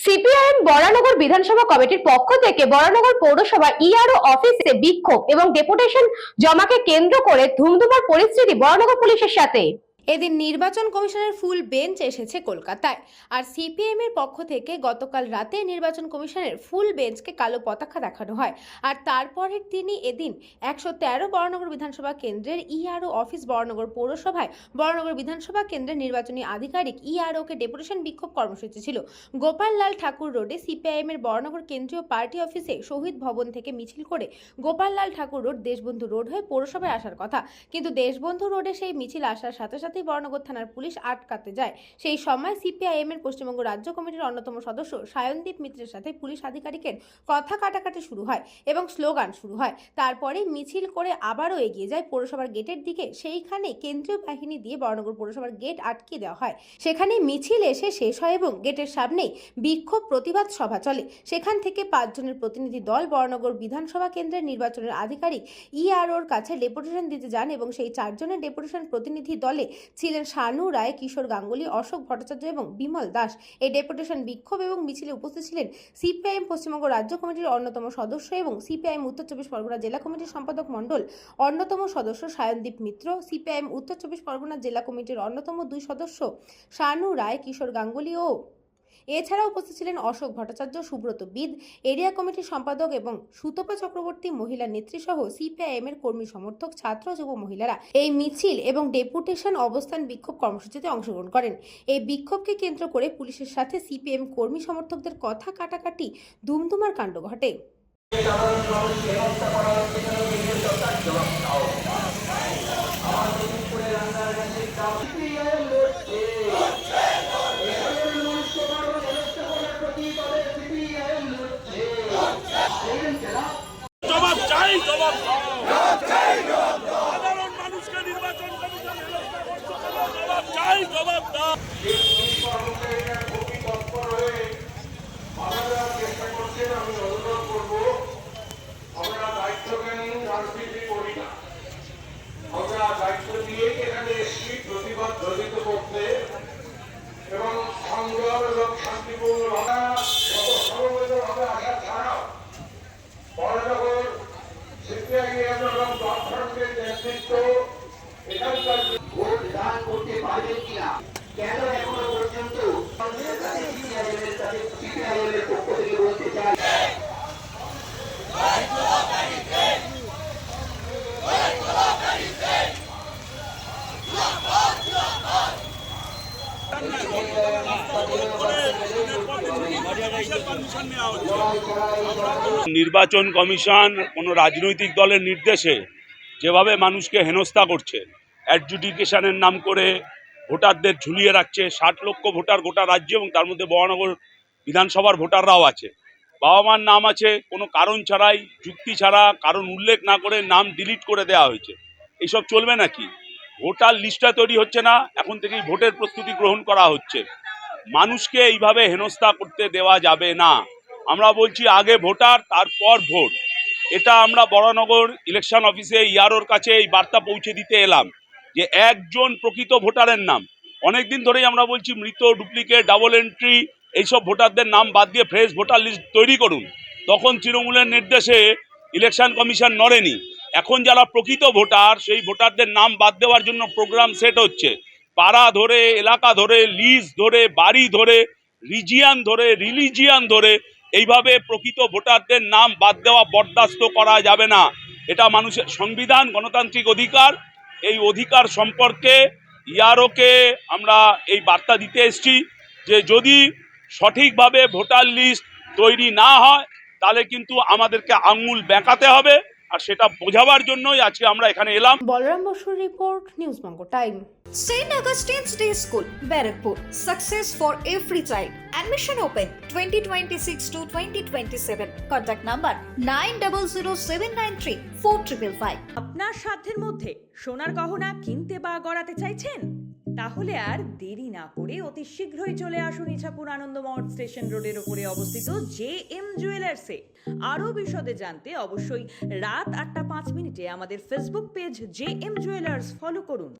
CPIM Baranagar বিধানসভা কমিটির পক্ষ থেকে বরানগর পৌরসভা ইআরও অফিসে বিক্ষোভ এবং ডেপুটেশন জমাকে কেন্দ্র করে ধুমধুমার পরিস্থিতি বরানগর পুলিশের সাথে। এদিন নির্বাচন কমিশনের ফুল বেঞ্চ এসেছে কলকাতায়। আর সিপিএম এর পক্ষ থেকে গতকাল রাতে নির্বাচন কমিশনের ফুল বেঞ্চকে কালো পতাকা দেখানো হয়। আর তারপরের দিনই এদিন 113 বরানগর বিধানসভা কেন্দ্রের ইআরও অফিস বরানগর পৌরসভায় বরানগর বিধানসভা কেন্দ্রের নির্বাচনী আধিকারিক ইআরও কে ডেপুটেশন বিক্ষোভ কর্মসূচি ছিল। গোপাল লাল ঠাকুর রোডে সিপিআইএম এর বরানগর কেন্দ্রীয় পার্টি অফিসে শহীদ ভবন থেকে মিছিল করে গোপাল লাল ঠাকুর রোড দেশবন্ধু রোড হয়ে পৌরসভায় আসার কথা, কিন্তু দেশবন্ধু রোডে সেই মিছিল আসার সাথে সাথে বরানগর থানার পুলিশ আটকাতে যায়। সেই সময় সিপিআইএম এর পশ্চিমবঙ্গ রাজ্য কমিটির অন্যতম সদস্য সায়নদীপ মিত্রের সাথে পুলিশ আধিকারিকের কথা কাটাকাটি শুরু হয় এবং স্লোগান শুরু হয়। তারপরে মিছিল করে আবারও এগিয়ে যায় পৌরসভার গেটের দিকে। সেইখানে কেন্দ্রীয় বাহিনী দিয়ে বরানগর পৌরসভার গেট আটকে দেওয়া হয়। সেখানে মিছিল এসে শেষ হয় এবং গেটের সামনেই বিক্ষোভ প্রতিবাদ সভা চলে। সেখান থেকে 5 জনের প্রতিনিধি দল বরানগর বিধানসভা কেন্দ্রের নির্বাচনের আধিকারিক ইআরওর কাছে ডেপুটেশন দিতে যান এবং সেই 4 জনের ডেপুটেশন প্রতিনিধি দলে ছিলেন শানু রায়, কিশোর গাঙ্গুলি, অশোক ভট্টাচার্য এবং বিমল দাস। এই ডেপুটেশন বিক্ষোভ এবং মিছিলে উপস্থিত ছিলেন সিপিআইএম পশ্চিমবঙ্গ রাজ্য কমিটির অন্যতম সদস্য এবং সিপিআইএম উত্তর 24 পরগনা জেলা কমিটির সম্পাদক মণ্ডল অন্যতম সদস্য সায়নদীপ মিত্র, সিপিআইএম উত্তর 24 পরগনা জেলা কমিটির অন্যতম 2 সদস্য শানু রায়, কিশোর গাঙ্গুলি ও এছাড়াও উপস্থিত ছিলেন অশোক ভট্টাচার্য, সুব্রত বিদ, এরিয়া কমিটির সম্পাদক এবং সুতপা চক্রবর্তী, মহিলা নেত্রী সহ সিপিআইএম এর কর্মী সমর্থক, ছাত্র, যুব মহিলারা এই মিছিল এবং ডেপুটেশন অবস্থান বিক্ষোভ কর্মসূচিতে অংশগ্রহণ করেন। এই বিক্ষোভকে কেন্দ্র করে পুলিশের সাথে সিপিএম কর্মী সমর্থকদের কথা কাটাকাটি ধুমধুমার কাণ্ড ঘটে। সাধারণ মানুষকে নির্বাচন কমিশন হেনস্থা করছে, জবাব চাই, জবাব দাও। আমি অনুরোধ করবো, আমরা দায়িত্বজ্ঞানী রাজনীতি করি না। আমরা দায়িত্ব দিয়ে এখানে এসেছি প্রতিবাদ ধ্বনিত করতে এবং সংগ্রাম এবং শান্তিপূর্ণ সমবেতভাবে আসা ছাড়াও বরানগর সিপিআইএম এবং বামফ্রন্টের নেতৃত্ব এখানকার ভোট দান করতে পারবেন কিনা, কেন এখনো পর্যন্ত সিপিআইএম এর পক্ষ থেকে বলতে চাই নির্বাচন কমিশন কোনো রাজনৈতিক দলের নির্দেশে যেভাবে মানুষকে হেনস্থা করছে, অ্যাডজুডিকেশনের নাম করে ভোটারদের ঝুলিয়ে রাখছে। 60 লক্ষ ভোটার গোটা রাজ্যে এবং তার মধ্যে বরানগর বিধানসভার ভোটাররাও আছে। বাবা মার নাম আছে, কোনো কারণ ছাড়াই, যুক্তি ছাড়া, কারণ উল্লেখ না করে নাম ডিলিট করে দেওয়া হয়েছে। এইসব চলবে নাকি? ভোটার লিস্টটা তৈরি হচ্ছে না, এখন থেকেই ভোটের প্রস্তুতি গ্রহণ করা হচ্ছে। মানুষকে এইভাবে হেনস্থা করতে দেওয়া যাবে না। আমরা বলছি আগে ভোটার তারপর ভোট। এটা আমরা বরানগর ইলেকশন অফিসে ইআরওর কাছে এই বার্তা পৌঁছে দিতে এলাম যে একজন প্রকৃত ভোটারের নাম, অনেকদিন ধরেই আমরা বলছি মৃত, ডুপ্লিকেট, ডাবল এন্ট্রি এইসব ভোটারদের নাম বাদ দিয়ে ফ্রেশ ভোটার লিস্ট তৈরি করুন। তখন তৃণমূলের নির্দেশে ইলেকশন কমিশন নড়েনি। এখন যারা প্রকৃত ভোটার সেই ভোটারদের নাম বাদ দেওয়ার জন্য প্রোগ্রাম সেট হচ্ছে। পাড়া ধরে, এলাকা ধরে, লিস্ট ধরে, বাড়ি ধরে, রিজিয়ান ধরে, রিলিজিয়ান ধরে এইভাবে প্রকৃত ভোটারদের নাম বাদ দেওয়া বরদাস্ত করা যাবে না। এটা মানুষের সংবিধান, গণতান্ত্রিক অধিকার। এই অধিকার সম্পর্কে ইআরওকে আমরা এই বার্তা দিতে এসেছি যে যদি সঠিকভাবে ভোটার লিস্ট তৈরি না হয় তাহলে কিন্তু আমাদেরকে আঙুল বেঁকাতে হবে, আর সেটা বোঝাবার জন্যই আজকে আমরা এখানে এলাম। বলরাম বসুর report, news Banga time. St. Augustine's Day School, Barrackpur. Success for every child. Admission open 2026 to 2027. Contact number 9007934555. আপনার সাধ্যের মধ্যে সোনার গহনা কিনতে বা গড়াতে চাইছেন? তাহলে আর দেরি না করে অতি শীঘ্রই চলে আসুন ইছাপুর আনন্দমঠ স্টেশন রোডের উপরে অবস্থিত জেএম জুয়েলার্সে। আরও বিশদে জানতে অবশ্যই রাত 8:05 আমাদের Facebook page JM jewellers follow করুন।